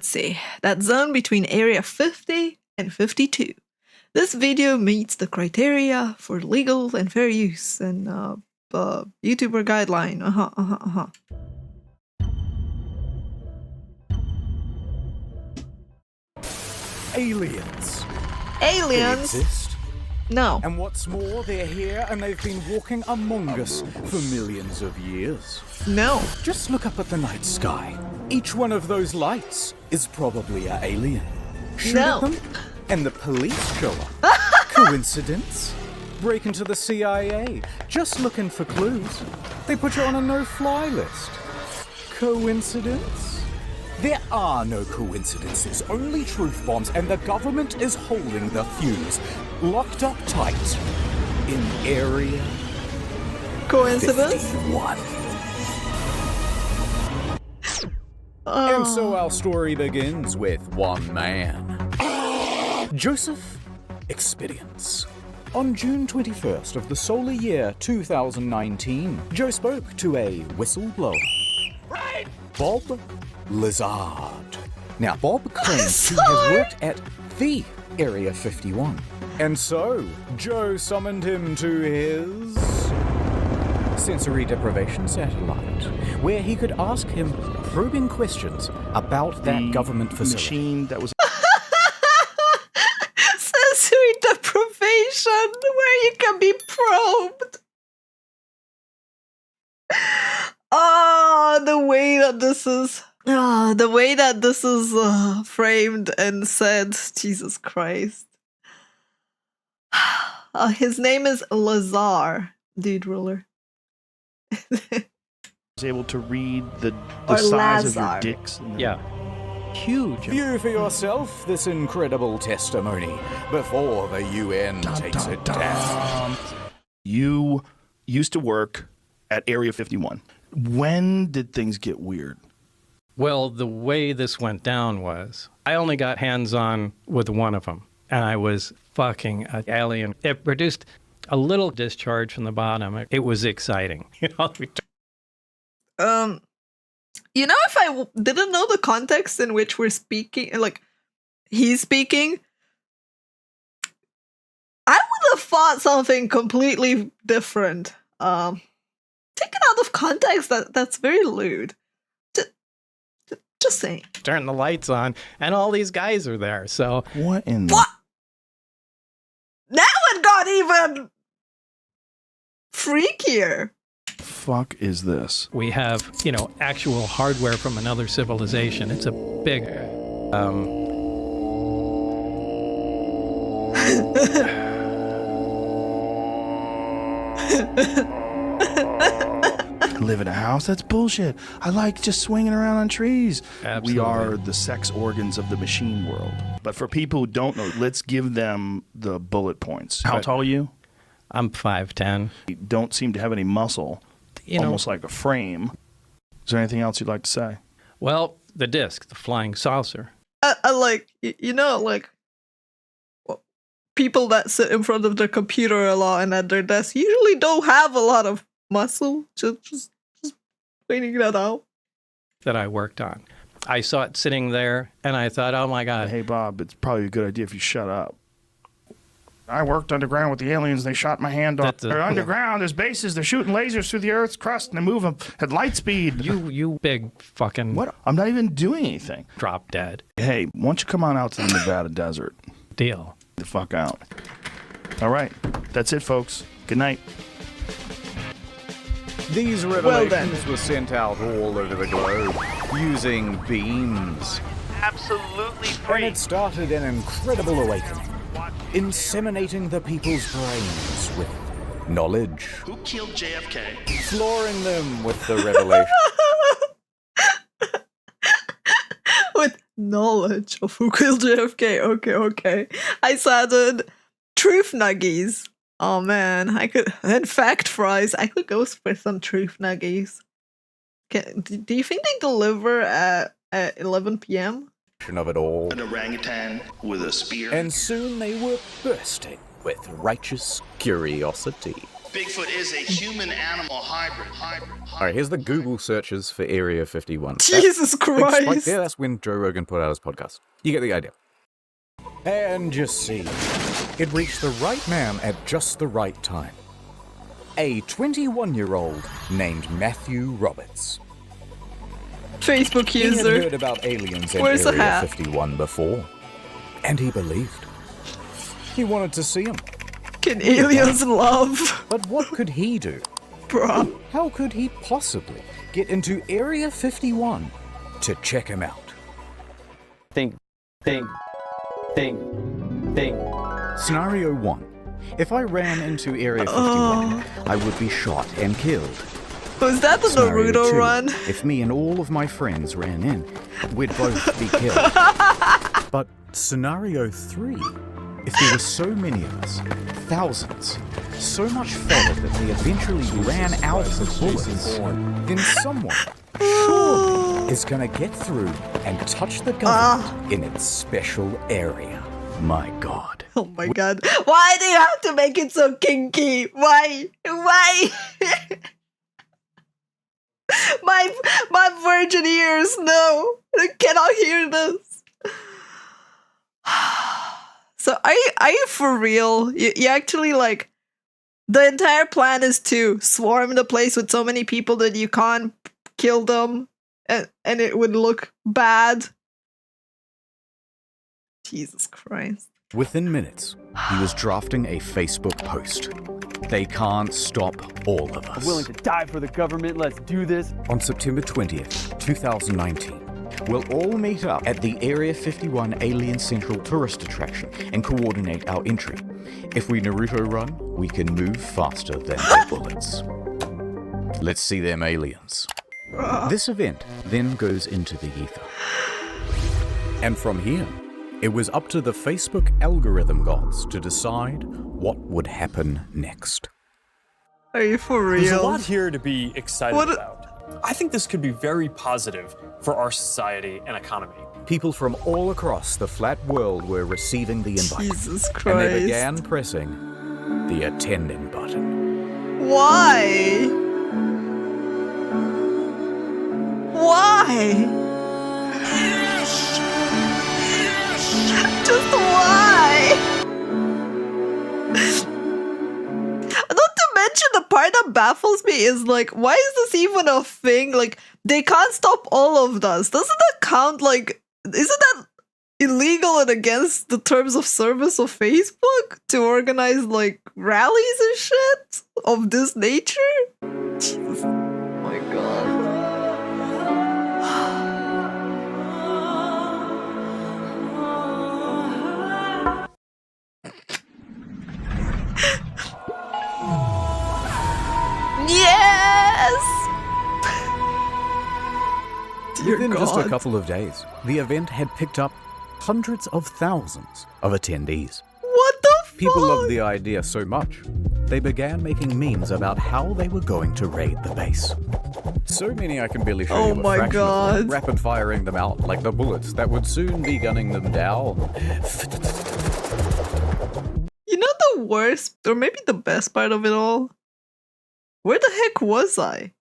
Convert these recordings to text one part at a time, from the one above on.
let's see, that zone between Area 50 and 52. This video meets the criteria for legal and fair use and YouTuber guideline. Aliens. Aliens? They exist. No. And what's more, they're here and they've been walking among us for millions of years. No. Just look up at the night sky. Each one of those lights is probably an alien. Shoot No. at them, and the police show up. Coincidence? Break into the CIA, just looking for clues. They put you on a no-fly list. Coincidence? There are no coincidences, only truth bombs, and the government is holding the fuse, locked up tight in Area Coincidence? 51. And so our story begins with one man, Joseph Experience. On June 21st of the solar year 2019, Joe spoke to a whistleblower, Bob Lazard. Now, Bob claims he has worked at the Area 51. And so, Joe summoned him to his sensory deprivation satellite, where he could ask him probing questions about that government facility. Machine that was Sensory deprivation, where you can be probed. The way that this is framed and said, Jesus Christ. His name is Lazar, dude ruler. was able to read the Or size of Lazar. your dicks. Yeah. Huge. View for yourself this incredible testimony before the UN takes it down. You used to work at Area 51. When did things get weird? Well, the way this went down was I only got hands-on with one of them, and I was fucking an alien. It produced a little discharge from the bottom. It was exciting. If I didn't know the context in which we're speaking, like, he's speaking, I would have thought something completely different. Taken out of context, that's very lewd. Just saying. Turn the lights on, and all these guys are there. So What in What? Now it got even freakier. the fuck is this? we have, actual hardware from another civilization. It's a big, Live in a house? That's bullshit. I like just swinging around on trees. Absolutely. We are the sex organs of the machine world. But for people who don't know, let's give them the bullet points. How tall are you? I'm 5'10". You don't seem to have any muscle. Almost like a frame. Is there anything else you'd like to say? Well, the disc, the flying saucer. I like, people that sit in front of their computer a lot and at their desk usually don't have a lot of muscle. Just pointing that out. That I worked on. I saw it sitting there, and I thought, oh my God. Hey, Bob, it's probably a good idea if you shut up. I worked underground with the aliens. They shot my hand off. They're underground. There's bases. They're shooting lasers through the Earth's crust, and they move them at light speed. You big fucking What? I'm not even doing anything. drop dead. Hey, why don't you come on out to the Nevada desert? Deal. The fuck out. All right. That's it, folks. Good night. These revelations were sent out all over the globe using beams. Absolutely And free. it started an incredible awakening, inseminating the people's brains with knowledge, Who killed JFK? flooring them with the revelation. With knowledge of who killed JFK. Okay. I started truth nuggies. Oh man, and fact fries. I could go for some truth nuggies. Do you think they deliver at 11 p.m.? Of it all. An orangutan with a spear. And soon they were bursting with righteous curiosity. Bigfoot is a human-animal hybrid. All right, here's the Google searches for Area 51. Jesus Christ. Yeah, that's when Joe Rogan put out his podcast. You get the idea. And just see, it reached the right man at just the right time. A 21-year-old named Matthew Roberts. Facebook He had user. heard about aliens in Where's the Area hat? 51 before, and he believed. He wanted to see them. Can aliens love? But what could he do? Bruh. How could he possibly get into Area 51 to check him out? Think. Scenario 1. If I ran into Area 51, I would be shot and killed. Was that the Scenario Naruto 2. run? If me and all of my friends ran in, we'd both be killed. But Scenario 3. If there were so many of us, thousands, so much fodder that they eventually ran out of bullets, then someone, surely, is gonna get through and touch the government in its special area. My God. Oh my god. Why do you have to make it so kinky? Why? My virgin ears, no. I cannot hear this. So are you for real? You actually like the entire plan is to swarm the place with so many people that you can't kill them and it would look bad. Jesus Christ. Within minutes, he was drafting a Facebook post. They can't stop all of us. I'm willing to die for the government. Let's do this. On September 20th, 2019, we'll all meet up at the Area 51 Alien Central Tourist Attraction and coordinate our entry. If we Naruto run, we can move faster than the bullets. Let's see them aliens. This event then goes into the ether. And from here, it was up to the Facebook algorithm gods to decide what would happen next. Are you for real? There's a lot here to be excited What about. I think this could be very positive for our society and economy. People from all across the flat world were receiving the invite. Jesus And Christ. they began pressing the attending button. Why? Why? Just why? Not to mention the part that baffles me is like, why is this even a thing? Like, they can't stop all of us. Doesn't that count? Like, isn't that illegal and against the terms of service of Facebook to organize like rallies and shit of this nature? Jesus. Oh my god. Yes! Dear Within just a God. couple of days, the event had picked up hundreds of thousands of attendees. What the fuck? People loved the idea so much, they began making memes about how they were going to raid the base. So many I can barely show Oh you a my fraction of God. them, rapid firing them out like the bullets that would soon be gunning them down. You know the worst, or maybe the best part of it all? Where the heck was I?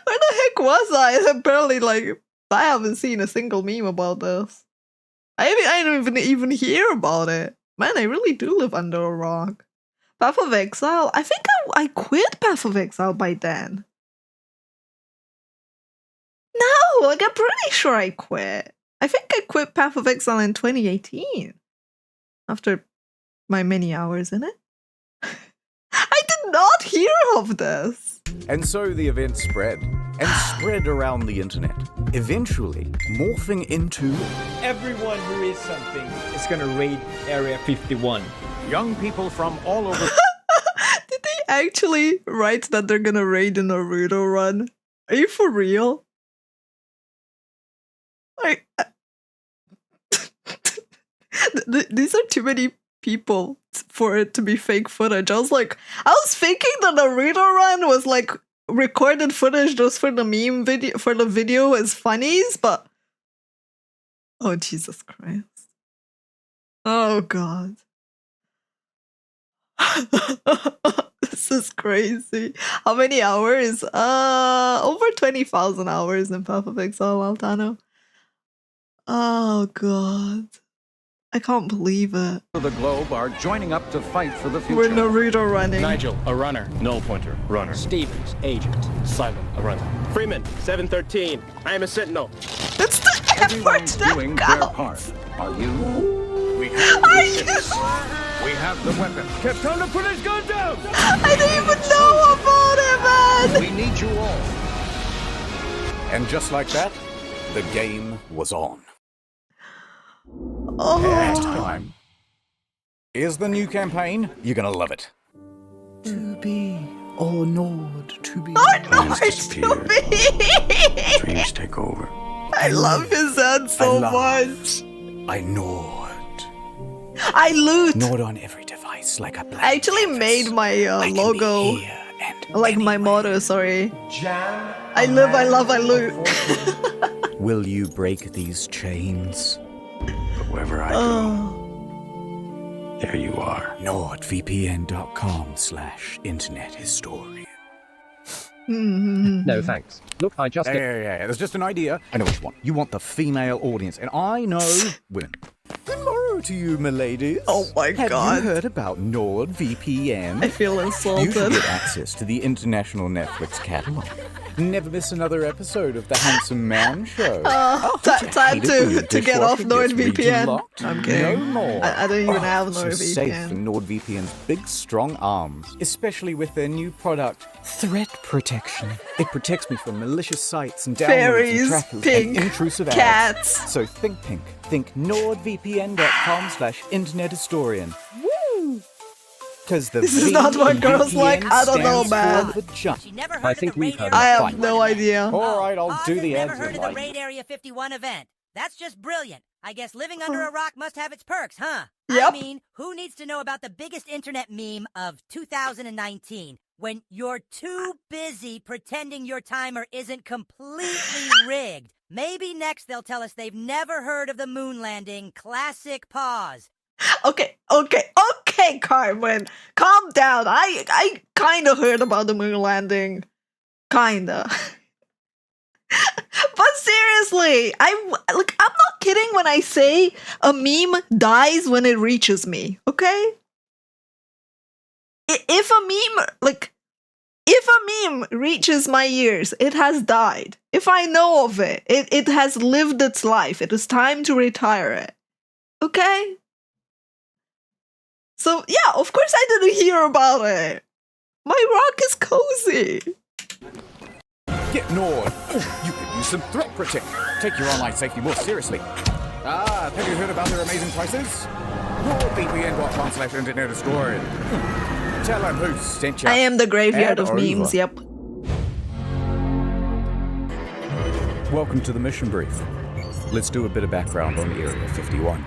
Where the heck was I? Apparently, like, I haven't seen a single meme about this. I don't even hear about it. Man, I really do live under a rock. Path of Exile? I think I quit Path of Exile by then. No, like, I'm pretty sure I quit. I think I quit Path of Exile in 2018. After my many hours in it. I did not hear of this. And so the event spread, and spread around the internet, eventually morphing into Everyone who is something is gonna raid Area 51. young people from all over. Did they actually write that they're gonna raid the Naruto run? Are you for real? Like, these are too many people for it to be fake footage. I was thinking the Naruto run was like recorded footage just for the meme video, for the video as funnies, but oh Jesus Christ. Oh God. This is crazy. How many hours? Over 20,000 hours in Path of Exile, Altano. Oh god. I can't believe it. The globe are joining up to fight for the future. We're Naruto running. Nigel, a runner. Null pointer, runner. Stevens, agent. Silent, a runner. Freeman, 713. I am a sentinel. It's the effort Everyone's that doing their counts. part. Are you? We have the ships. We have the weapons. Kept time to put his gun down! I didn't even know about it, man! We need you all. And just like that, the game was on. Oh. Time. Here's the new campaign. You're gonna love it. To be or not to be. Dreams take over. I love his head so much. I Nord. I loot. Nord on every device like a black I actually canvas. made my I can be logo, here and like my motto, sorry. I live, I love, I loot. Will you break these chains? But wherever I go, there you are. NordVPN.com/internet historian. No thanks. Look, I just. Yeah. There's just an idea. I know what you want. You want the female audience, and I know women. Hello to you, miladies. Oh my Have god. you heard about NordVPN? I feel You should insulted. get access to the international Netflix catalog. Never miss another episode of The Handsome Man Show. Time Hate it when your to get off dishwasher gets NordVPN. region-locked? I'm kidding. No more. I don't even have So safe in NordVPN. NordVPN's big, strong arms, especially with their new product, Threat Protection. It protects me from malicious sites and downloads Fairies, and trackers pink, and intrusive ads. cats. So think pink. Think NordVPN.com/internet historian. Woo! Because the This is not what girls like. I don't know, man. I think we've heard. I have no idea. All right, I'll do the ads. Never heard of the Raid Area 51 event. That's just brilliant. I guess living under a rock must have its perks, huh? Yep. I mean, who needs to know about the biggest internet meme of 2019 when you're too busy pretending your timer isn't completely rigged? Maybe next they'll tell us they've never heard of the moon landing. Classic Paws. Okay, Carmen. Calm down. I kind of heard about the moon landing. Kinda. But seriously, I'm not kidding when I say a meme dies when it reaches me, okay? If a meme reaches my ears, it has died. If I know of it, it has lived its life. It is time to retire it. Okay? So, yeah, of course I didn't hear about it. My rock is cozy. Get Nord. You could use some threat protection. Take your online safety more seriously. Have you heard about their amazing prices? NordVPN.com/internet historian. Tell them who sent you. I am the graveyard And of memes, over. yep. Welcome to the mission brief. Let's do a bit of background on Area 51.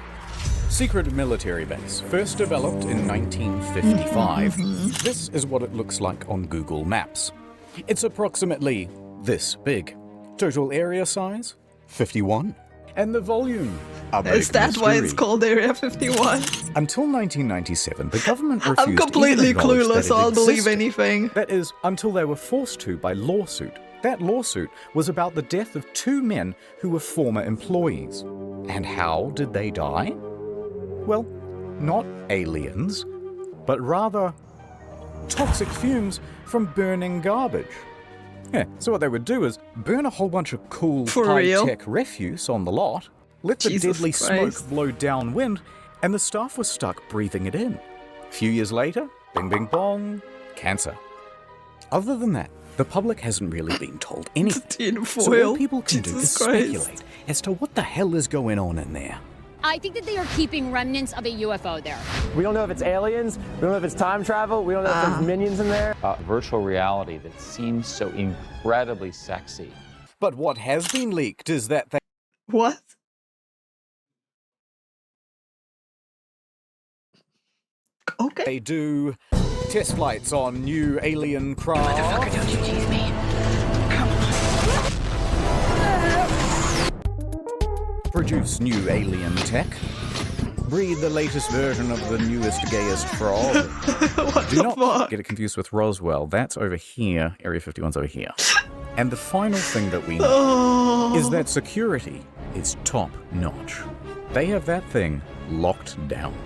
Secret military base, first developed in 1955. This is what it looks like on Google Maps. It's approximately this big. Total area size, 51. And the volume, a big Is that why it's mystery. called Area 51? Until 1997, the government refused I'm completely to even acknowledge clueless, that so it I'll believe existed. anything. That is, until they were forced to by lawsuit. That lawsuit was about the death of two men who were former employees. And how did they die? Well, not aliens, but rather toxic fumes from burning garbage. Yeah, so what they would do is burn a whole bunch of cool For real? high-tech refuse on the lot, let the Jesus deadly Christ. smoke blow downwind, and the staff was stuck breathing it in. A few years later, bing bing bong, cancer. Other than that, the public hasn't really been told anything. Tin So foil. all people can do Jesus is Christ. speculate as to what the hell is going on in there. I think that they are keeping remnants of a UFO there. We don't know if it's aliens. We don't know if it's time travel. We don't know if there's minions in there. Virtual reality that seems so incredibly sexy. But what has been leaked is that they... What? Okay. They do test flights on new alien craft. Produce new alien tech. breed the latest version of the newest, gayest frog. Do not get it confused with Roswell. That's over here. Area 51's over here. And the final thing that we know is that security is top notch. They have that thing locked down.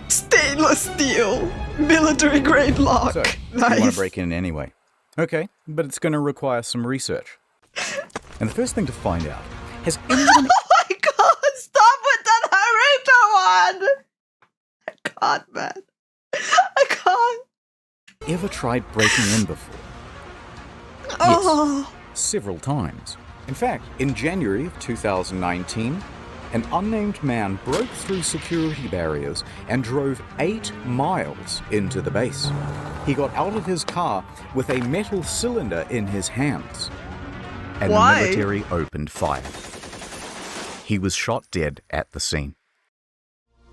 Stainless steel, military grade lock. So, nice. you want to break in anyway. Okay, but it's going to require some research. And the first thing to find out, has anyone... Oh my god, stop with that Naruto one! I can't, man. I can't. ever tried breaking in before? Oh. Yes, several times. In fact, in January of 2019, an unnamed man broke through security barriers and drove 8 miles into the base. He got out of his car with a metal cylinder in his hands. And Why? the military opened fire. He was shot dead at the scene.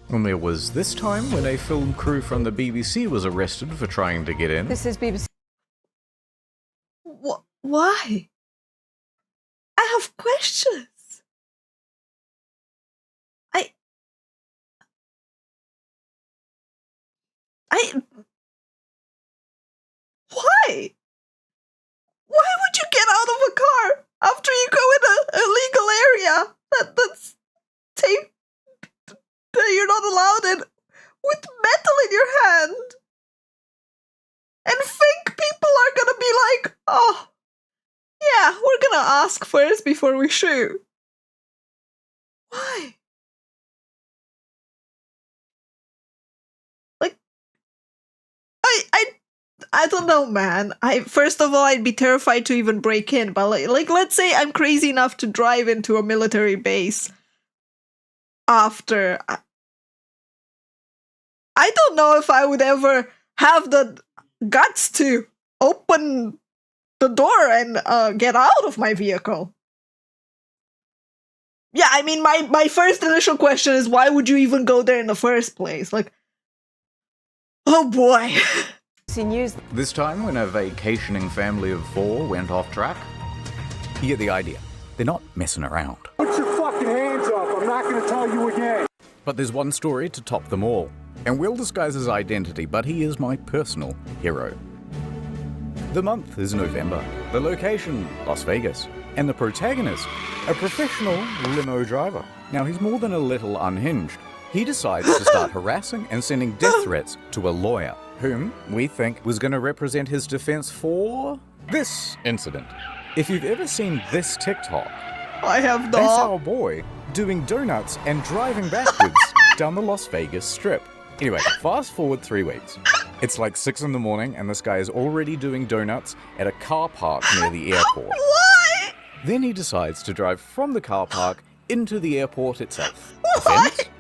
And there was this time when a film crew from the BBC was arrested for trying to get in. This is BBC. Why? I have questions. Why? Why would you get out of a car after you go in a legal area that's tape that you're not allowed in with metal in your hand and think people are gonna be like, oh, yeah, we're gonna ask first before we shoot. Why? Like, I don't know, man. First of all, I'd be terrified to even break in, but like let's say I'm crazy enough to drive into a military base after. I don't know if I would ever have the guts to open the door and get out of my vehicle. Yeah, I mean, my first initial question is, why would you even go there in the first place? Like, oh boy. This time, when a vacationing family of 4 went off track, you get the idea. They're not messing around. Put your fucking hands up. I'm not going to tell you again. But there's one story to top them all, and Will disguise his identity, but he is my personal hero. The month is November, the location, Las Vegas, and the protagonist, a professional limo driver. Now, he's more than a little unhinged. He decides to start harassing and sending death threats to a lawyer, whom we think was going to represent his defense for this incident. If you've ever seen this TikTok, I have not. That's our boy doing donuts and driving backwards down the Las Vegas Strip. Anyway, fast forward 3 weeks. It's like 6 in the morning and this guy is already doing donuts at a car park near the airport. Why? Then he decides to drive from the car park into the airport itself. Why? Offense?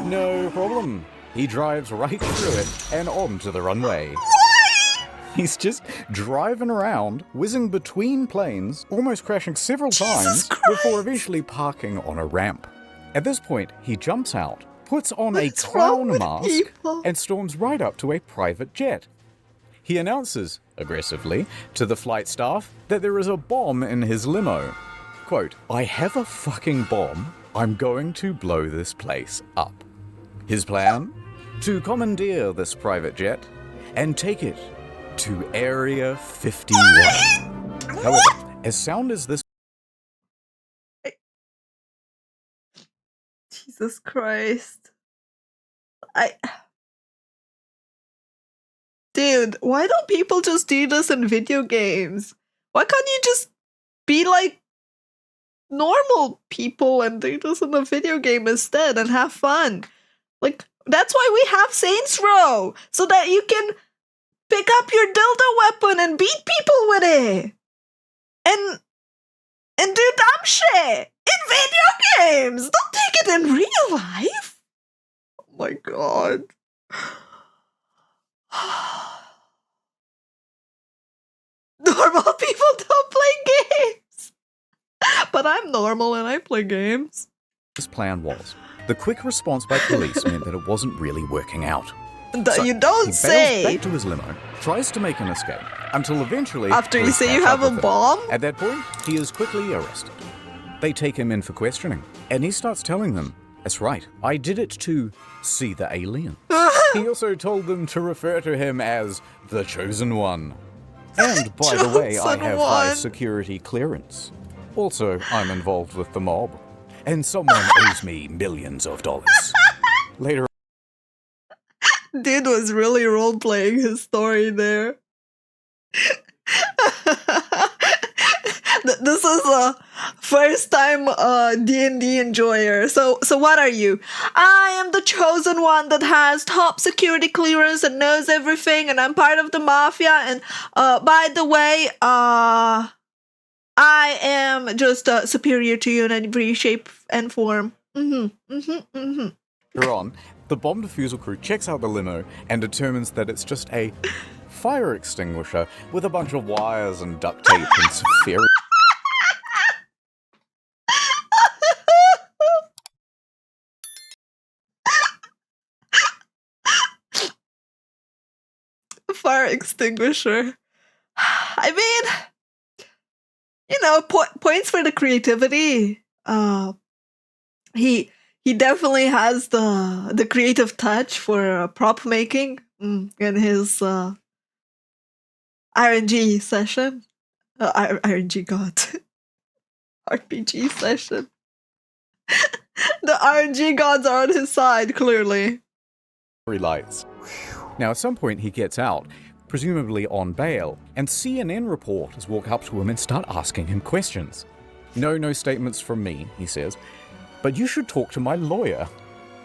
No problem. He drives right through it and onto the runway. Why? He's just driving around, whizzing between planes, almost crashing several times before eventually parking on a ramp. At this point, he jumps out, puts on a clown mask, and storms right up to a private jet. He announces, aggressively, to the flight staff that there is a bomb in his limo. Quote, "I have a fucking bomb. I'm going to blow this place up." His plan? To commandeer this private jet and take it to Area 51. However, as sound as this... Jesus Christ. Dude, why don't people just do this in video games? Why can't you just be like normal people and do this in a video game instead and have fun? Like, that's why we have Saints Row, so that you can pick up your dildo weapon and beat people with it. And do dumb shit in video games. Don't take it in real life. Oh my god. Normal people don't play games. But I'm normal and I play games. His plan was. The quick response by police meant that it wasn't really working out. So you don't say. He bails back to his limo, tries to make an escape, until eventually... After you say you have a bomb? At that point, he is quickly arrested. They take him in for questioning, and he starts telling them That's right, I did it to see the aliens. He also told them to refer to him as the Chosen One. And by the way, I have high security clearance. Also, I'm involved with the mob. And someone owes me millions of dollars. Later. Dude was really role-playing his story there. This is a first-time D&D enjoyer. So what are you? I am the chosen one that has top security clearance and knows everything, and I'm part of the mafia. And by the way, I am just superior to you in every shape and form. Later on, the bomb defusal crew checks out the limo and determines that it's just a fire extinguisher with a bunch of wires and duct tape and some fairy. Fire extinguisher. I mean, you know, points for the creativity. He definitely has the creative touch for prop making in his RNG session. RNG god. RPG session. The RNG gods are on his side, clearly. Lights. Now, at some point, he gets out, presumably on bail, and CNN reporters walk up to him and start asking him questions. No statements from me, he says, but you should talk to my lawyer.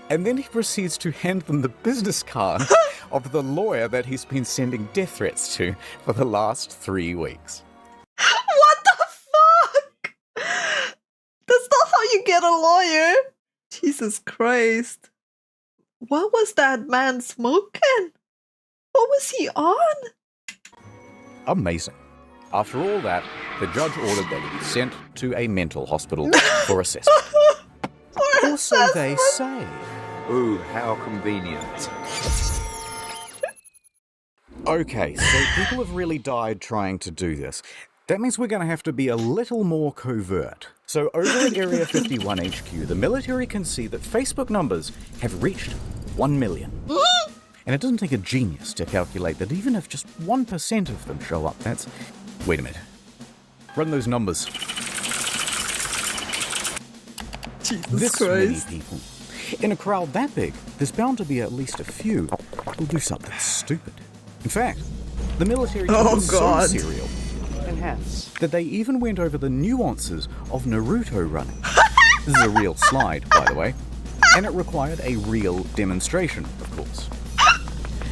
And then he proceeds to hand them the business card of the lawyer that he's been sending death threats to for the last 3 weeks. What the fuck? That's not how you get a lawyer. Jesus Christ. What was that man smoking? What was he on? Amazing. After all that, the judge ordered that he be sent to a mental hospital for assessment. Or so they say. Ooh, how convenient. Okay, so people have really died trying to do this. That means we're going to have to be a little more covert. So over at Area 51 HQ, the military can see that Facebook numbers have reached 1 million. And it doesn't take a genius to calculate that even if just 1% of them show up, that's... Wait a minute. Run those numbers. Jesus Christ. Many people. In a crowd that big, there's bound to be at least a few who'll do something stupid. In fact, the military took it so serial that they even went over the nuances of Naruto running. This is a real slide, by the way, and it required a real demonstration, of course.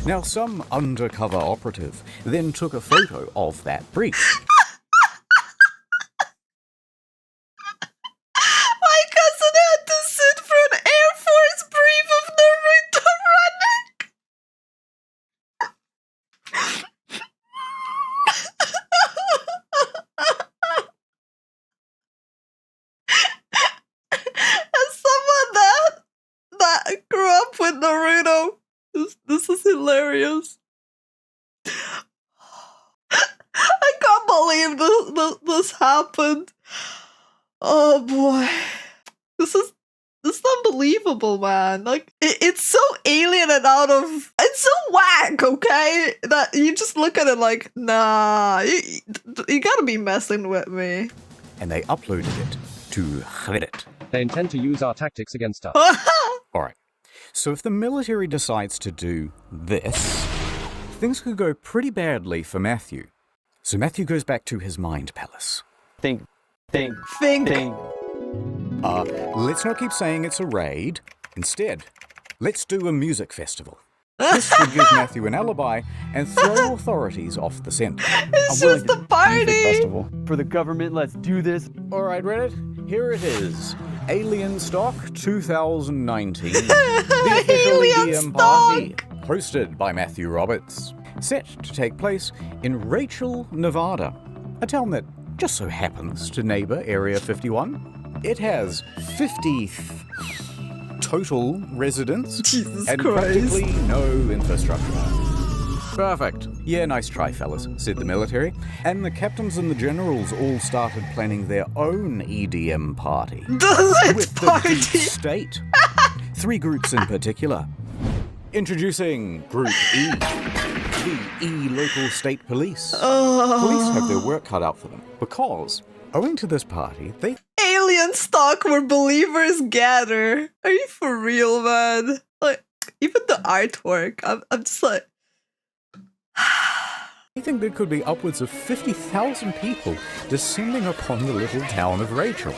Now, some undercover operative then took a photo of that brief. My cousin had to sit for an Air Force brief of Naruto running. As someone that grew up with Naruto, this is hilarious. I can't believe this happened. Oh boy, this is unbelievable, man. Like it's so alien and it's so whack. Okay, that you just look at it like, nah, you gotta be messing with me. And they uploaded it to Reddit. They intend to use our tactics against us. Alright, so if the military decides to do this, things could go pretty badly for Matthew. So Matthew goes back to his mind palace. Think. Let's not keep saying it's a raid. Instead, let's do a music festival. This would give Matthew an alibi and throw authorities off the scent. It's just a party! Festival. For the government, let's do this. Alright, Reddit, here it is. Alien Stock 2019. The official EDM party, hosted by Matthew Roberts. Set to take place in Rachel, Nevada, a town that just so happens to neighbor Area 51. It has 50 total residents and practically no infrastructure. Perfect. Yeah, nice try, fellas, said the military. And the captains and the generals all started planning their own EDM party. The with the deep state 3 groups in particular. Introducing Group E, the E local state police. Police have their work cut out for them because, owing to this party, they alien stock where believers gather. Are you for real, man? Like, even the artwork, I'm just like... I think there could be upwards of 50,000 people descending upon the little town of Rachel.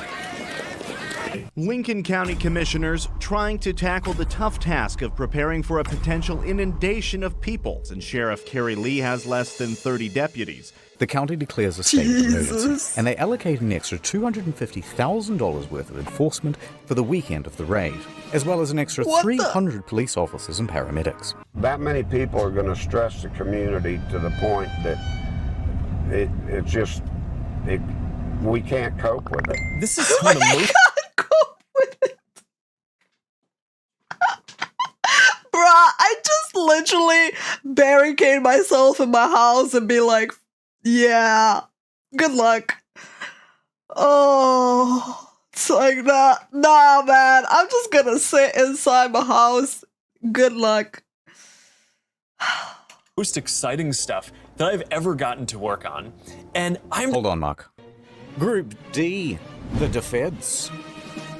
Lincoln County commissioners trying to tackle the tough task of preparing for a potential inundation of people, and Sheriff Kerry Lee has less than 30 deputies. The county declares a state of emergency, and they allocate an extra $250,000 worth of enforcement for the weekend of the raid, as well as an extra 300 police officers and paramedics. That many people are going to stress the community to the point that we can't cope with it. This is some of the most... Bruh, I just literally barricade myself in my house and be like, yeah, good luck. Oh, it's like that. Nah, man, I'm just gonna sit inside my house. Good luck. Most exciting stuff that I've ever gotten to work on. And Hold on, Mark. Group D, the defense.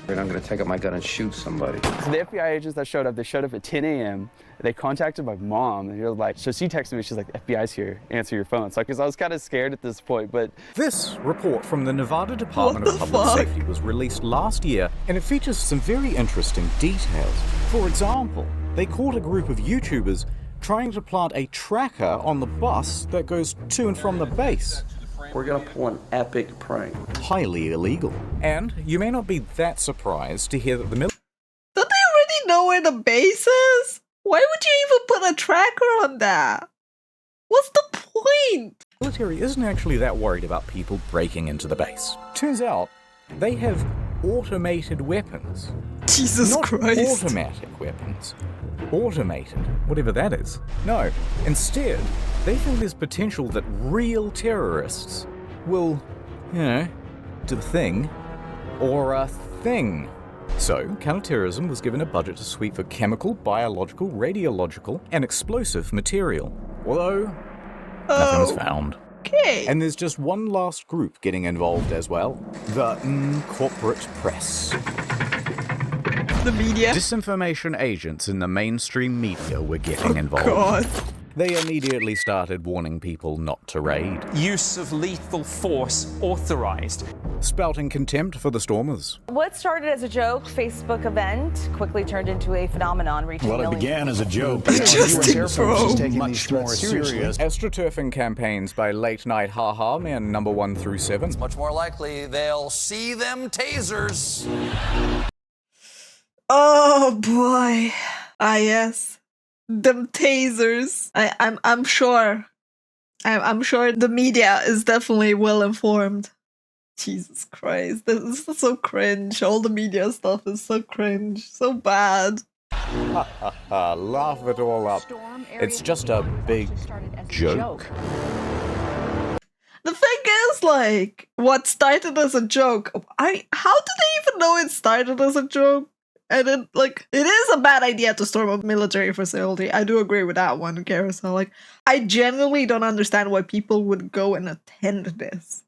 I'm gonna take out my gun and shoot somebody. So the FBI agents that showed up, they showed up at 10 a.m. They contacted my mom, and she was like, so she texted me, she's like, FBI's here, answer your phone. So, because I was kind of scared at this point, but... This report from the Nevada Department of Public Safety was released last year, and it features some very interesting details. For example, they caught a group of YouTubers trying to plant a tracker on the bus that goes to and from the base. We're gonna pull an epic prank. Highly illegal. And you may not be that surprised to hear that the military... Don't they already know where the base is? Why would you even put a tracker on that? What's the point? The military isn't actually that worried about people breaking into the base. Turns out, they have automated weapons. Jesus Christ. Not automatic weapons. Automated, whatever that is. No, instead, they think there's potential that real terrorists will, do the thing, or a thing. So, counterterrorism was given a budget to sweep for chemical, biological, radiological, and explosive material. Although, nothing was found. Okay. And there's just one last group getting involved as well. The corporate press. The media. Disinformation agents in the mainstream media were getting involved. God. They immediately started warning people not to raid. Use of lethal force authorized. Spouting contempt for the stormers. What started as a joke Facebook event quickly turned into a phenomenon reaching millions. Well, it began as a joke. Taking these more seriously. Astroturfing campaigns by late night haha men number 1 through 7. It's much more likely they'll see them tasers. Oh boy. Ah yes. Them tasers. I'm sure. I'm sure the media is definitely well informed. Jesus Christ, this is so cringe. All the media stuff is so cringe, so bad. Laugh it all up. It's just a big joke. The thing is, like, what started as a joke, how did they even know it started as a joke? And then, like, it is a bad idea to storm a military facility. I do agree with that one, Carousel. Like, I genuinely don't understand why people would go and attend this.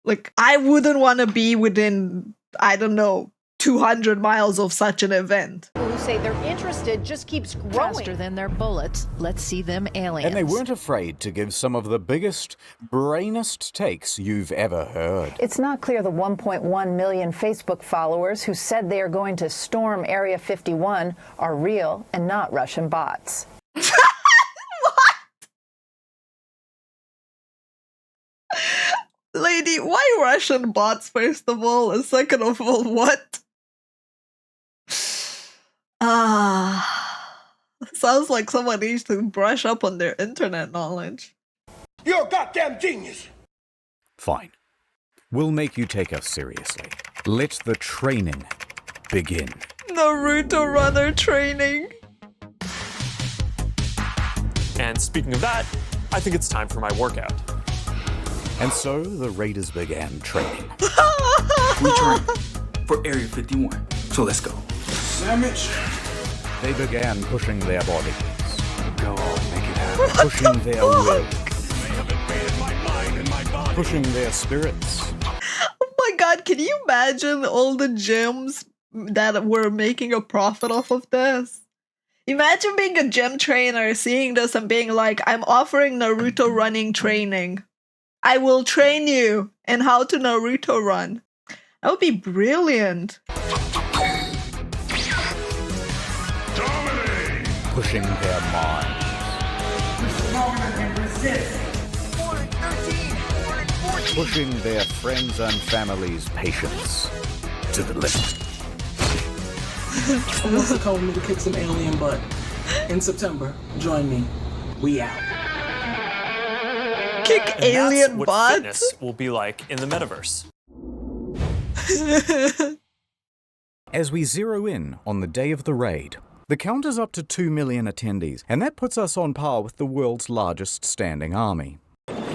Like, I wouldn't want to be within, I don't know, 200 miles of such an event. Who say they're interested just keeps growing. Faster than their bullets. Let's see them aliens. And they weren't afraid to give some of the biggest, brainest takes you've ever heard. It's not clear the 1.1 million Facebook followers who said they are going to storm Area 51 are real and not Russian bots. Lady, why Russian bots, first of all? And second of all, what? Sounds like someone needs to brush up on their internet knowledge. You're a goddamn genius! Fine. We'll make you take us seriously. Let the training begin. Naruto runner training. And speaking of that, I think it's time for my workout. And so the Raiders began training. We train for Area 51, so let's go. Sandwich, They began pushing their bodies. Go on, make it happen. Pushing their will. Pushing their spirits. Oh my god, can you imagine all the gyms that were making a profit off of this? Imagine being a gym trainer, seeing this and being like, I'm offering Naruto running training. I will train you in how to Naruto run. That would be brilliant. Pushing their minds. Pushing their friends and family's patience to the limit. Who wants to come with me to kick some alien butt? In September, join me. We out. Kick And alien that's what butt? fitness will be like in the metaverse. As we zero in on the day of the raid, the count is up to 2 million attendees, and that puts us on par with the world's largest standing army.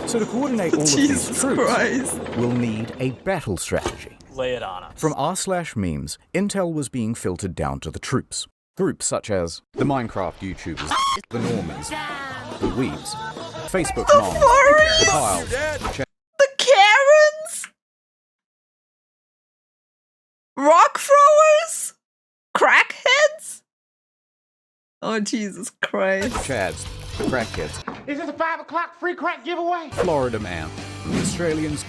So to coordinate all of these troops, we'll need a battle strategy. Lay it on us. From r/memes, intel was being filtered down to the troops. Groups such as the Minecraft YouTubers, the Normans, the Weebs, Facebook The moms, furries? the Piles, The Karens? Rock throwers? Crackheads? Oh, Jesus Christ. Chads, the crackheads, Is this a 5 o'clock free crack giveaway? Florida Man, the Australians,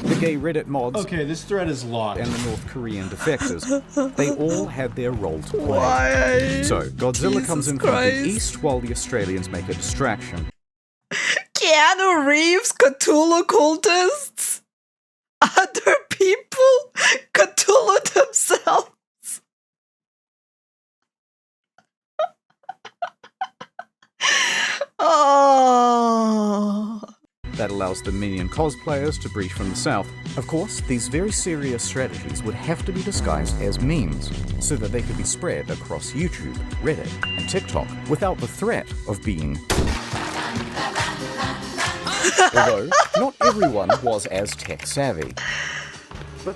the gay Reddit mods, Okay, this thread is locked. and the North Korean defectors. They all had their role to play. Why? So, Godzilla Jesus comes in from Christ. the east while the Australians make a distraction. Keanu Reeves, Cthulhu cultists? Other people? Cthulhu themselves? Oh. That allows the minion cosplayers to breach from the south. Of course, these very serious strategies would have to be disguised as memes, so that they could be spread across YouTube, Reddit, and TikTok without the threat of being... Although, not everyone was as tech-savvy.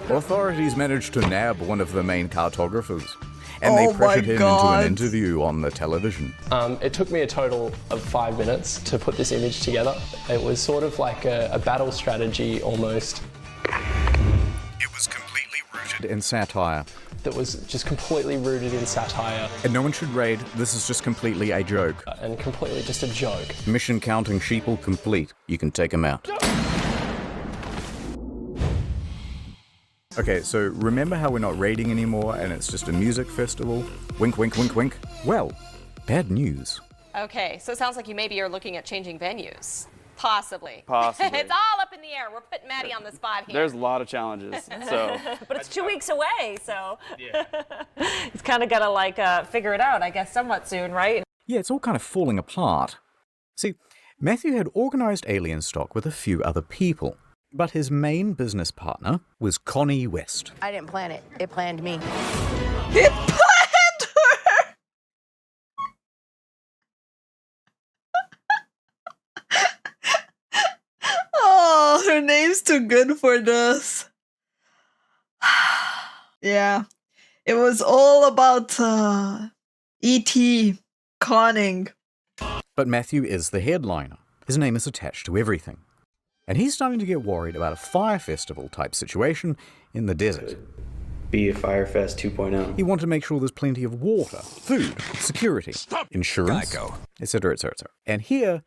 Authorities managed to nab one of the main cartographers, and they pressured him into an interview on the television. It took me a total of 5 minutes to put this image together. It was sort of like a battle strategy almost. It was completely rooted in satire. That was just completely rooted in satire. And no one should raid, this is just completely a joke. And completely just a joke. Mission counting sheeple complete. You can take him out. Okay, so remember how we're not raiding anymore and it's just a music festival? Wink, wink, wink, wink. Well, bad news. Okay, so it sounds like you maybe are looking at changing venues. Possibly. Possibly. It's all up in the air. We're putting Maddie on the spot here. There's a lot of challenges, so. But it's 2 weeks away, so. It's kind of got to like figure it out, I guess, somewhat soon, right? Yeah, it's all kind of falling apart. See, Matthew had organized Alien Stock with a few other people, but his main business partner was Connie West. I didn't plan it. It planned me. It planned her! Oh, her name's too good for this. Yeah. It was all about E.T. conning. But Matthew is the headliner. His name is attached to everything. And he's starting to get worried about a fire festival type situation in the desert. Be a Firefest 2.0. He wanted to make sure there's plenty of water, food, security, insurance, etc., etc. And here,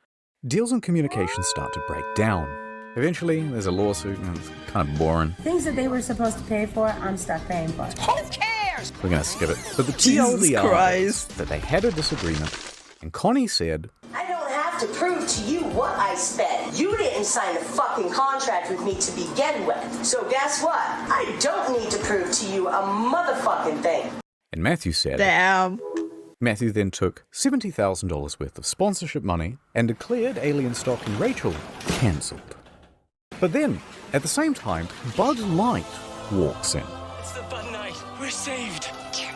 deals and communications start to break down. Eventually, there's a lawsuit and it's kind of boring. Things that they were supposed to pay for, I'm stuck paying for. Who cares? We're going to skip it. But the Jesus TLDR is that they had a disagreement, and Connie said, I don't have to prove to you what I spent. You didn't sign a fucking contract with me to begin with. So guess what? I don't need to prove to you a motherfucking thing. and Matthew said, Damn. Matthew then took $70,000 worth of sponsorship money and declared Alien Stock and Rachel cancelled. But then, at the same time, Bud Light walks in. It's the Bud Night. We're saved.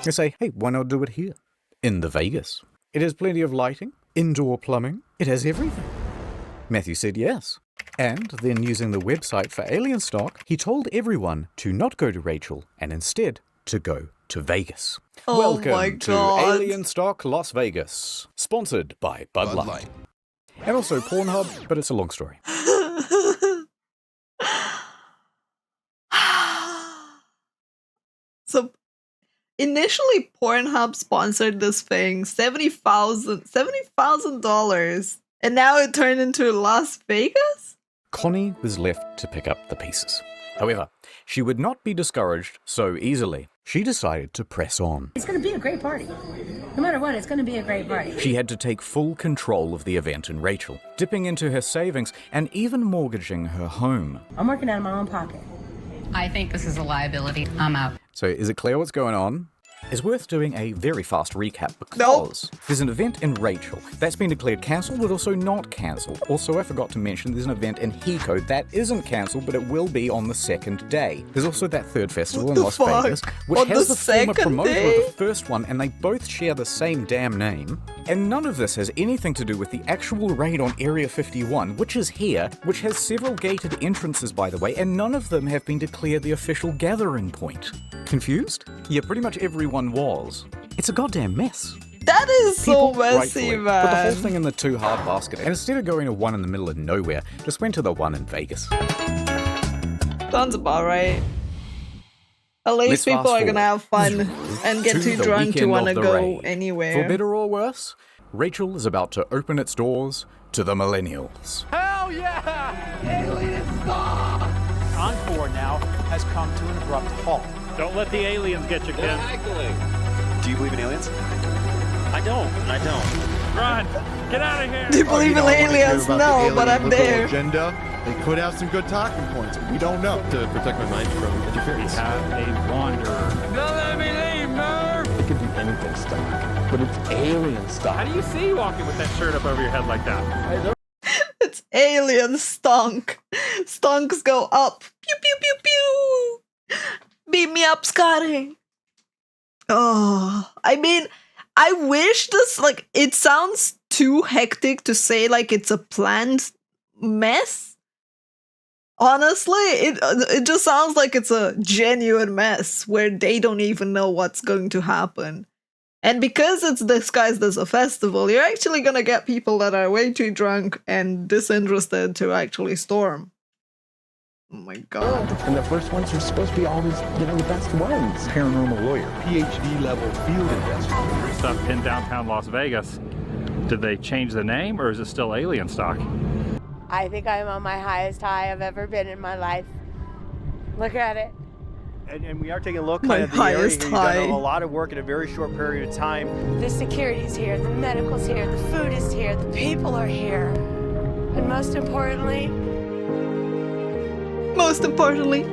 They say, hey, why not do it here? In the Vegas. It has plenty of lighting, indoor plumbing, it has everything. Matthew said yes. And then using the website for Alien Stock, he told everyone to not go to Rachel and instead to go to Vegas. Oh Welcome my to God. Alien Stock Las Vegas, sponsored by Bud Light. And also Pornhub, but it's a long story. So initially Pornhub sponsored this thing, $70,000, and now it turned into Las Vegas? Connie was left to pick up the pieces. However, she would not be discouraged so easily. She decided to press on. It's going to be a great party. No matter what, it's going to be a great party. She had to take full control of the event in Rachel, dipping into her savings and even mortgaging her home. I'm working out of my own pocket. I think this is a liability. I'm out. So is it clear what's going on? It's worth doing a very fast recap because there's an event in Rachel that's been declared cancelled but also not cancelled. Also, I forgot to mention there's an event in Hiko that isn't cancelled but it will be on the second day. There's also that third festival in Las Vegas, which has the former promoter of the first one, and they both share the same damn name. And none of this has anything to do with the actual raid on Area 51, which is here, which has several gated entrances by the way, and none of them have been declared the official gathering point. Confused? Yeah, pretty much everyone was. It's a goddamn mess. That is so messy, Put the whole man. thing in the too hard basket, and instead of going to one in the middle of nowhere, just went to the one in Vegas. Sounds about right. At least Let's people are fast gonna have fun and get to too the drunk to weekend want to of the go raid. anywhere. For better or worse, Rachel is about to open its doors to the millennials. Hell yeah! Encore now has come to an abrupt halt. Don't let the aliens get you, Ken. Do you believe in aliens? I don't. Run! Get out of here! Do you believe in aliens? No, but I'm there. Agenda. They could have some good talking points. We don't know. To protect my mind from interference. We have a wanderer. Don't let me leave, Merv! It could be anything stock, but it's alien stock. How do you see you walking with that shirt up over your head like that? It's alien stunk. Stunks go up. Pew pew pew pew. Beat me up, Scotty. Oh, I mean, I wish this, like, it sounds too hectic to say like it's a planned mess. Honestly, it just sounds like it's a genuine mess where they don't even know what's going to happen. And because it's disguised as a festival, you're actually gonna get people that are way too drunk and disinterested to actually storm. Oh my god. And the first ones are supposed to be always, the best ones. Paranormal lawyer, PhD level field investigator. Stuff in downtown Las Vegas. Did they change the name or is it still alien stock? I think I'm on my highest high I've ever been in my life. Look at it. And we are taking a look My at the area. highest You've high. done a lot of work in a very short period of time. The security's here, the medical's here, the food is here, the people are here. And most importantly,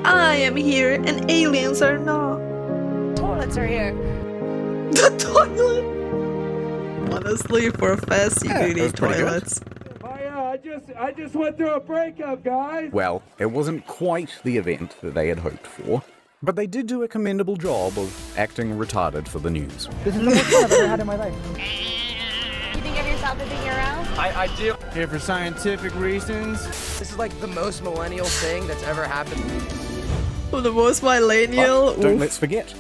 I am here and aliens are not. toilets are here. The toilet. Honestly, for a fest, you do need toilets. I just went through a breakup, guys. Well, it wasn't quite the event that they had hoped for, but they did do a commendable job of acting retarded for the news. This is the most fun I've ever had in my life. You think of yourself as a hero? I do. Here for scientific reasons. This is like the most millennial thing that's ever happened. For the most millennial. But don't oof. let's forget,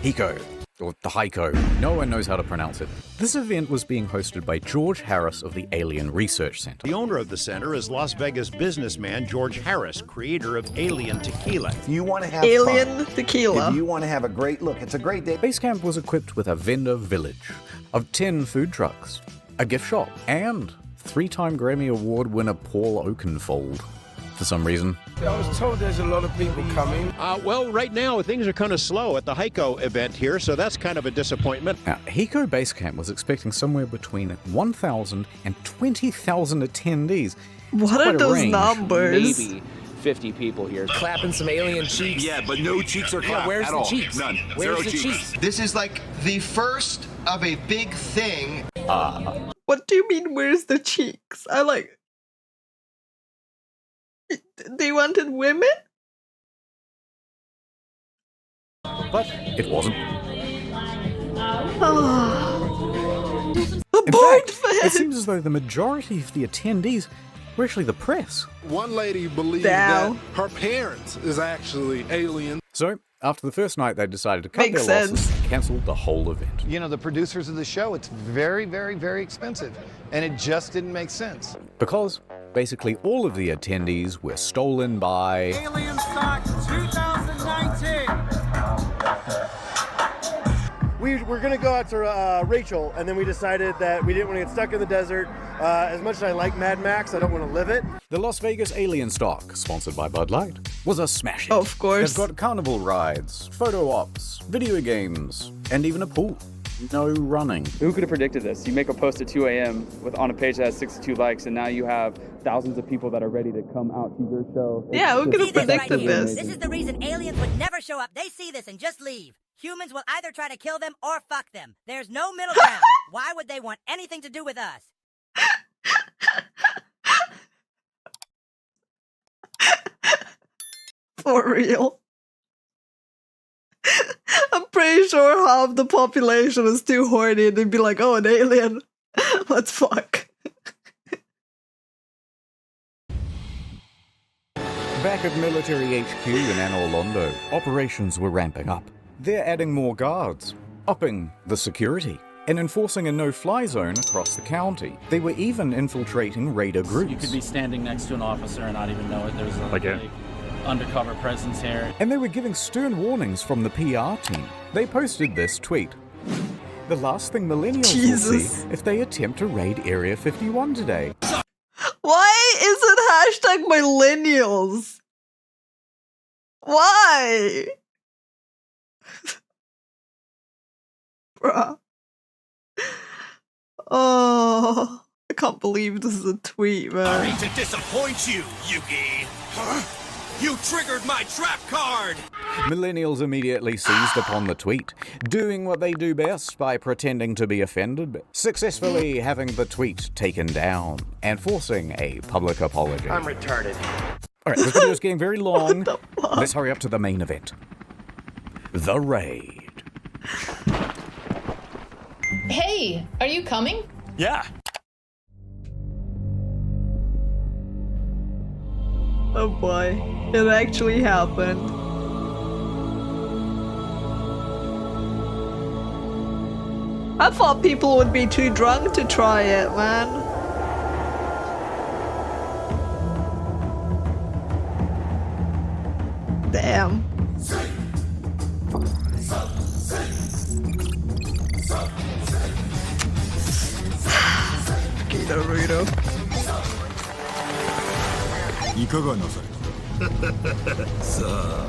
Hiko, or the Hiko. No one knows how to pronounce it. This event was being hosted by George Harris of the Alien Research Center. The owner of the center is Las Vegas businessman George Harris, creator of Alien Tequila. If you want to have Alien fun, tequila. if you want to have a great look, it's a great day. Base camp was equipped with a vendor village of 10 food trucks, a gift shop, and 3-time Grammy Award winner Paul Oakenfold. For some reason. I was told there's a lot of people coming. Well, right now things are kind of slow at the Hiko event here, so that's kind of a disappointment. Now, Hiko Base Camp was expecting somewhere between 1,000 and 20,000 attendees. What are those numbers? Maybe 50 people here. Clapping some alien cheeks. Yeah, but no cheeks are clapped where's at the all. cheeks? None. Where's Zero the cheeks? This is like the first of a big thing. What do you mean, where's the cheeks? I like. They wanted women? But it wasn't. A board fan! It seems as though the majority of the attendees were actually the press. One lady believes Dow. that her parents is actually alien. So, after the first night, they decided to cut Makes their losses sense. and cancelled the whole event. You know, the producers of the show, it's very, very, very expensive. And it just didn't make sense. Because basically all of the attendees were stolen by Alien Stock 2019. We were going to go out to Rachel, and then we decided that we didn't want to get stuck in the desert. As much as I like Mad Max, I don't want to live it. the Las Vegas Alien Stock, sponsored by Bud Light, was a smash hit. Of course. They've got carnival rides, photo ops, video games, and even a pool. No running. Who could have predicted this? You make a post at 2 a.m. on a page that has 62 likes, and now you have thousands of people that are ready to come out to your show. Yeah, who could have predicted this? This is the reason aliens would never show up. They see this and just leave. Humans will either try to kill them or fuck them. There's no middle ground. Why would they want anything to do with us? For real. I'm pretty sure half the population is too horny and they'd be like, oh, an alien. Let's fuck. Back at military HQ in Anor Londo, operations were ramping up. They're adding more guards, upping the security, and enforcing a no-fly zone across the county. They were even infiltrating raider groups. You could be standing next to an officer and not even know it. There's a undercover presence here. And they were giving stern warnings from the PR team. They posted this tweet. The last thing millennials will see if they attempt to raid Area 51 today. Why is it hashtag millennials? Why? Bruh. Oh, I can't believe this is a tweet, man. I hate to disappoint you, Yugi. Huh? You triggered my trap card! Millennials immediately seized upon the tweet, doing what they do best by pretending to be offended, successfully having the tweet taken down, and forcing a public apology. I'm retarded. Alright, this video is getting very long. Let's hurry up to the main event. The raid. Hey, are you coming? Yeah. Oh boy, it actually happened. I thought people would be too drunk to try it, man. Damn. Naruto. いかがなされたさあ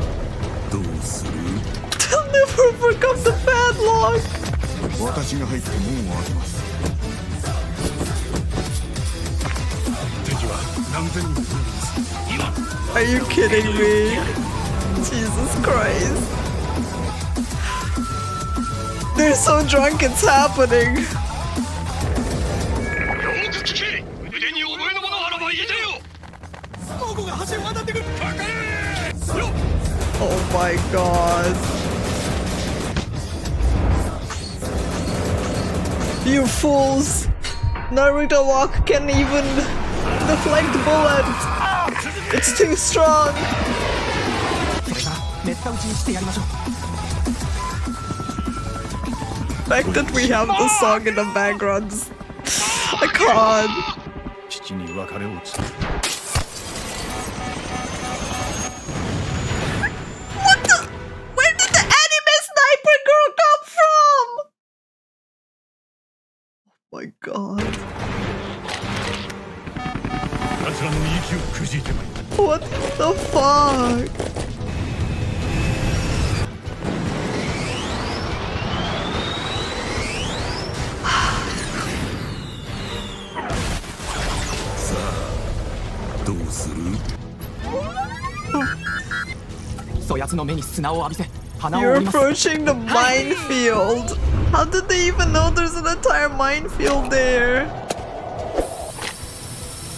どうする They'll never overcome the padlock. 私が入って門を開けます敵は何千人もいます Are you kidding me? Jesus Christ. They're so drunk it's happening. Oh my god. You fools! Naruto Walk can't even deflect bullets! It's too strong! The fact that we have the song in the background, I can't. What the? Where did the anime sniper girl come from? Oh my god. What the fuck? You're approaching the minefield. How did they even know there's an entire minefield there?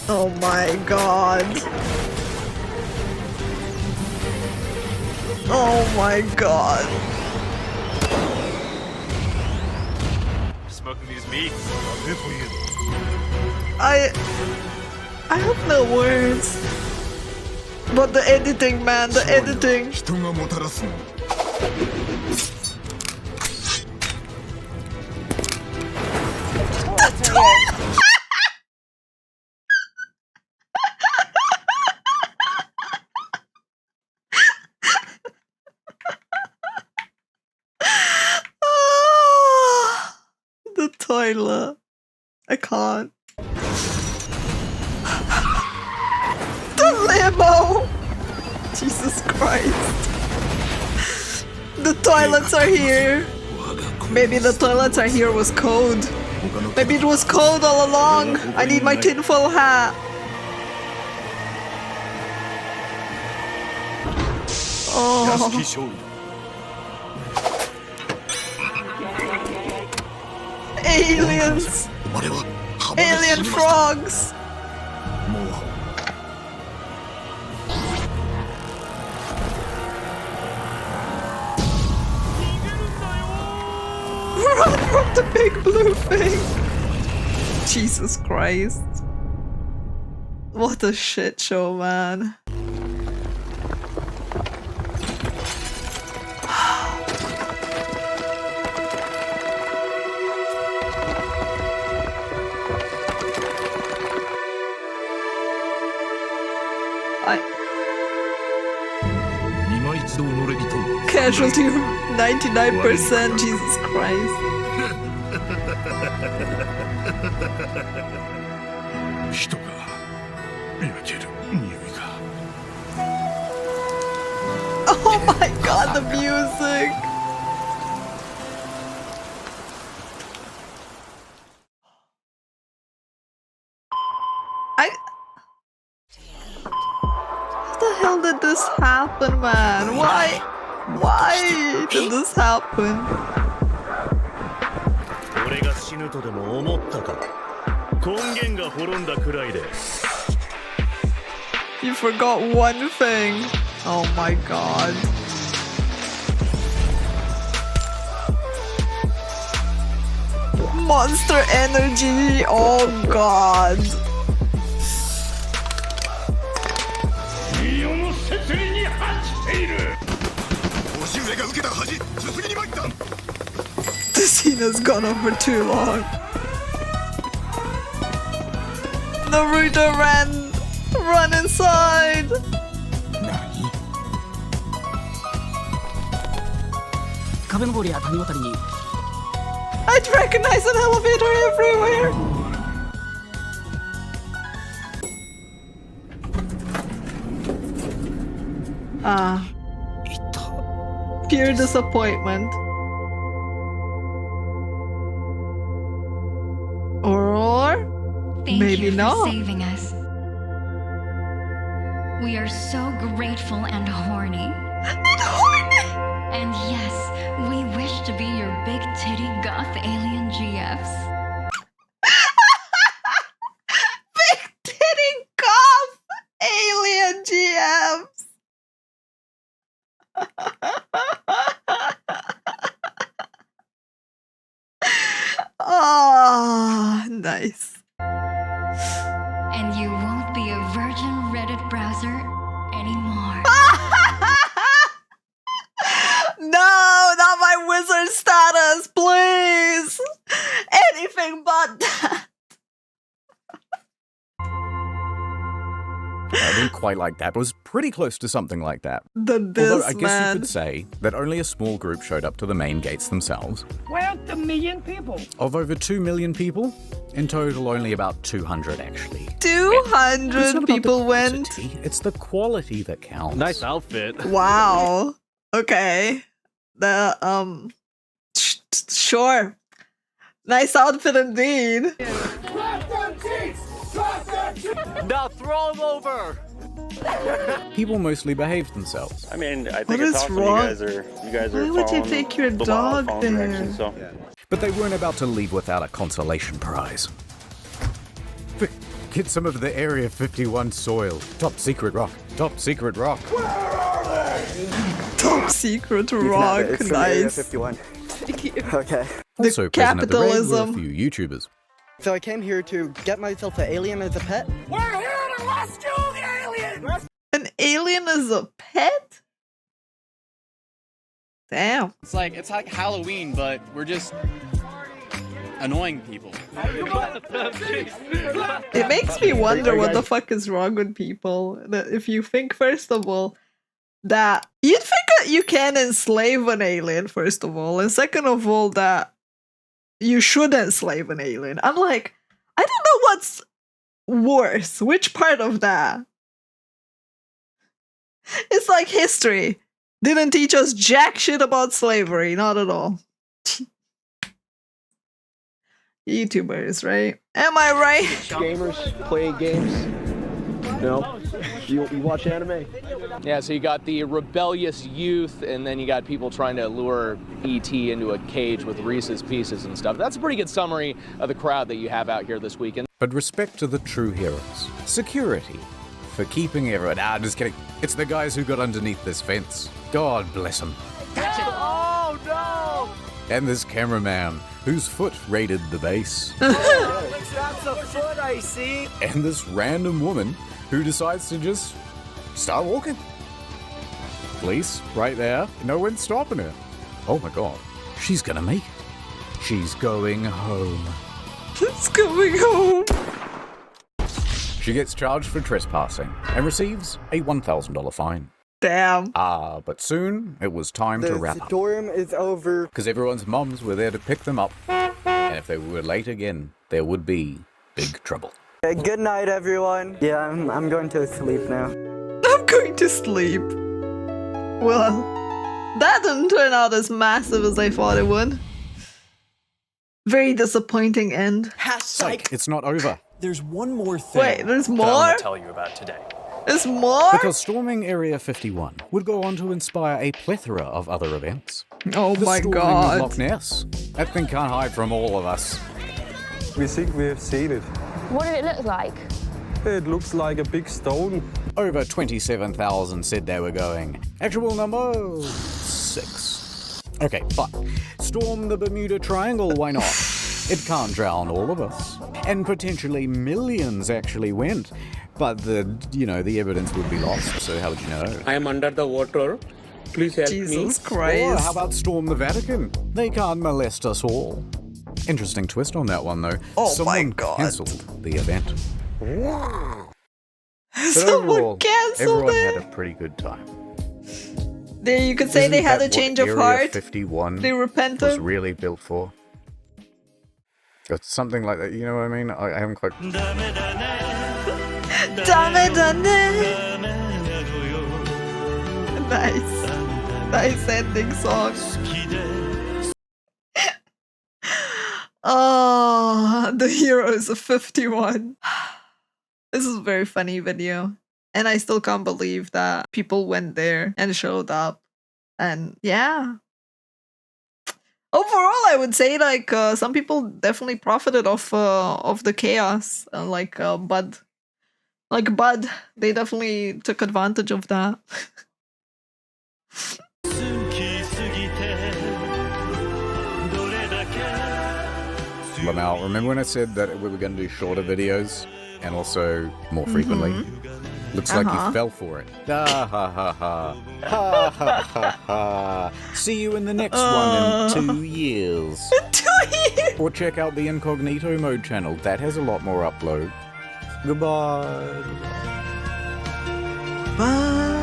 Oh my god. Oh my god. Smoking these meats. I have no words. But the editing, man, the editing. The toilet. I can't. The limo! Jesus Christ. The toilets are here. Maybe the toilets are here was code. Maybe it was code all along. I need my tinfoil hat. Oh. Aliens! Alien frogs! Run from the big blue thing! Jesus Christ. What a shit show, man. Casualty 99%, Jesus Christ. Oh my god, the music! How the hell did this happen, man? Why did this happen? You forgot one thing. Oh my god. Monster energy. Oh god. The scene has gone on for too long. Naruto run inside. I'd recognize an elevator everywhere. Pure disappointment. Or maybe not. Thank you for saving us. We are so grateful and horny. And yes, we wish to be your big titty goth alien GFs. Big titty goth alien GFs. Oh, nice. And you won't be a virgin Reddit browser anymore. No, not my wizard status, please. Anything but that. I didn't quite like that, but was pretty close to something like that. Although I guess you could say that only a small group showed up to the main gates themselves. Weren't a million people? Of over 2 million people, in total only about 200 actually. 200 people went. It's the quality that counts. Nice outfit. Wow. Okay. Sure. Nice outfit indeed. Now throw him over! People mostly behaved themselves. I mean, I What think is it's awesome. wrong? You guys are Why would you following take your the dog following there? directions, so. But they weren't about to leave without a consolation prize. Get some of the Area 51 soil. Top secret rock. Top secret rock. Top secret rock. It's from Area Nice. 51. Thank you. Okay. Also present at the raid were a capitalism. few YouTubers. So I came here to get myself an alien as a pet. We're here to rescue the aliens! An alien alien as a pet? Damn. It's like Halloween, but we're just annoying people. It makes me wonder what the fuck is wrong with people. That if you think, first of all, that you'd think that you can enslave an alien, first of all, and second of all, that you should enslave an alien. I'm like, I don't know what's worse. Which part of that? It's like history didn't teach us jack shit about slavery, not at all. YouTubers, right? Am I right? Gamers play games. No, you watch anime. Yeah, so you got the rebellious youth, and then you got people trying to lure E.T. into a cage with Reese's Pieces and stuff. That's a pretty good summary of the crowd that you have out here this weekend. But respect to the true heroes. Security. For keeping everyone... just kidding. It's the guys who got underneath this fence. God bless them. Oh no! And this cameraman, whose foot raided the base. That's a foot I see. And this random woman who decides to just start walking. Police, right there. No one's stopping her. Oh my god. She's gonna make it. She's going home. She's going home. She gets charged for trespassing and receives a $1,000 fine. Damn. But soon it was time to wrap up. The storm is over. Because everyone's mums were there to pick them up. And if they were late again, there would be big trouble. Good night, everyone. Yeah, I'm going to sleep now. I'm going to sleep. Well, that didn't turn out as massive as I thought it would. Very disappointing end. Psych, it's not over. There's one more thing. Wait, there's that I'm more? gonna tell you about today. There's more? Because storming Area 51 would go on to inspire a plethora of other events. Oh my storming god. of Loch Ness. That thing can't hide from all of us. We think we have seen it. What did it look like? It looks like a big stone. Over 27,000 said they were going. Actual number 6. Okay, but storm the Bermuda Triangle, why not? It can't drown all of us. And potentially millions actually went. But the evidence would be lost, so how would you know? I am under the water. Please help me. Jesus Christ. Or how about storm the Vatican? They can't molest us all. Interesting twist on that one, though. Oh Someone my god. cancelled the event. But Someone overall, cancelled everyone it. had a pretty good time. There, you could say Isn't they had that a change what of Area heart. 51 They repented. was really built for. It's something like that, you know what I mean? I haven't quite... Nice ending song. Oh, the heroes of 51. This is a very funny video. And I still can't believe that people went there and showed up. And yeah. Overall, I would say like some people definitely profited off the chaos. Bud. Like Bud, they definitely took advantage of that. Lamau, remember when I said that we were going to do shorter videos and also more frequently? Looks like you fell for it. Ha ha ha ha. Ha ha ha ha. See you in the next one in 2 years. 2 years? Or check out the incognito mode channel. That has a lot more upload. Goodbye. Bye.